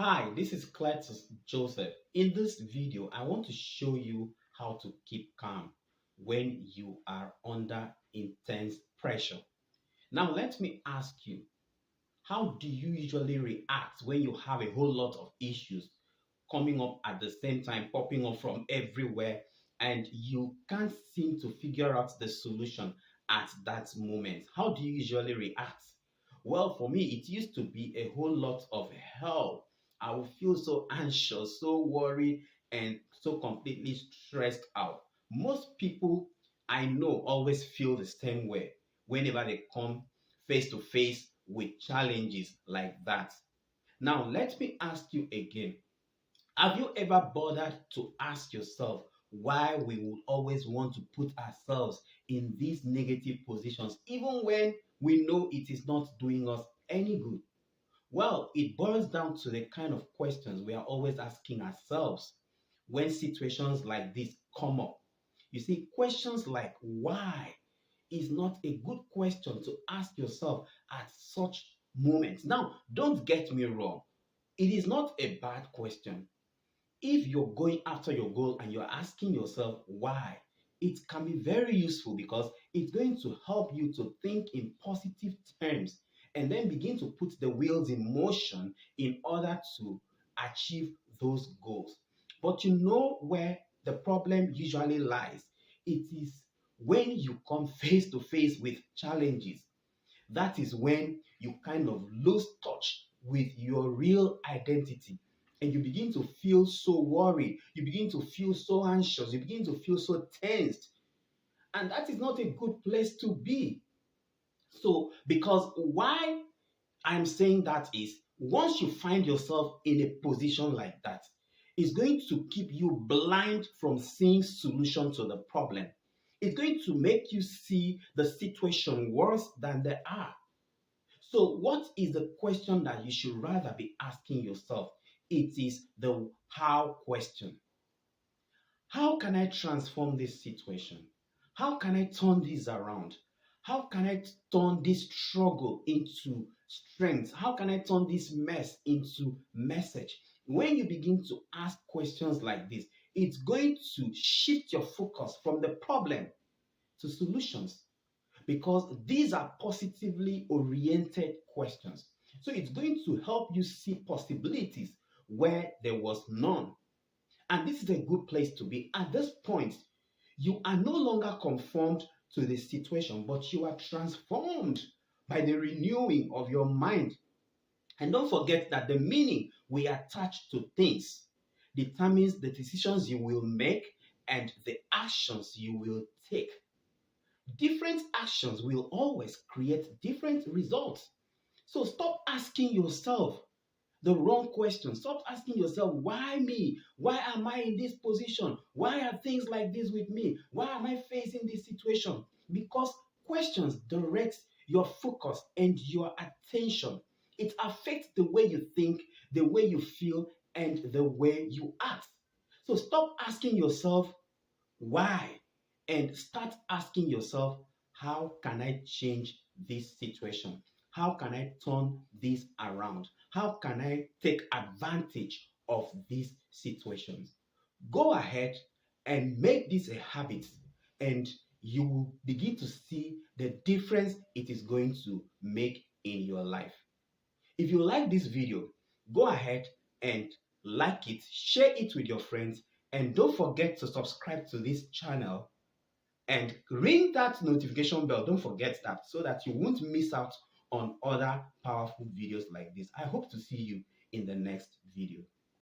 Hi, this is Cletus Joseph. In this video, I want to show you how to keep calm when you are under intense pressure. Now, let me ask you, how do you usually react when you have a whole lot of issues coming up at the same time, popping up from everywhere, and you can't seem to figure out the solution at that moment? How do you usually react? Well, for me, it used to be a whole lot of hell. I would feel so anxious, so worried, and so completely stressed out. Most people I know always feel the same way whenever they come face to face with challenges like that. Now, let me ask you again, have you ever bothered to ask yourself why we will always want to put ourselves in these negative positions, even when we know it is not doing us any good? Well, it boils down to the kind of questions we are always asking ourselves when situations like this come up. You see, questions like why is not a good question to ask yourself at such moments. Now, don't get me wrong, it is not a bad question. If you're going after your goal and you're asking yourself why, it can be very useful because it's going to help you to think in positive terms and then begin to put the wheels in motion in order to achieve those goals. But you know where the problem usually lies? It is when you come face to face with challenges. That is when you kind of lose touch with your real identity and you begin to feel so worried, you begin to feel so anxious, you begin to feel so tensed. And that is not a good place to be. So, because why I'm saying that is once you find yourself in a position like that, it's going to keep you blind from seeing solution to the problem. It's going to make you see the situation worse than they are. So, what is the question that you should rather be asking yourself? It is the how question. How can I transform this situation? How can I turn this around? How can I turn this struggle into strength? How can I turn this mess into message? When you begin to ask questions like this, it's going to shift your focus from the problem to solutions because these are positively oriented questions. So it's going to help you see possibilities where there was none. And this is a good place to be. At this point, you are no longer conformed to the situation, but you are transformed by the renewing of your mind. And don't forget that the meaning we attach to things determines the decisions you will make and the actions you will take. Different actions will always create different results. So stop asking yourself the wrong question. Stop asking yourself, why me? Why am I in this position? Why are things like this with me? Why am I facing this situation? Because questions direct your focus and your attention. It affects the way you think, the way you feel, and the way you act. So stop asking yourself, why? And start asking yourself, how can I change this situation? How can I turn this around? How can I take advantage of these situations? Go ahead and make this a habit, and you will begin to see the difference it is going to make in your life. If you like this video, go ahead and like it, share it with your friends, and don't forget to subscribe to this channel and ring that notification bell. Don't forget that so that you won't miss out on other powerful videos like this. I hope to see you in the next video.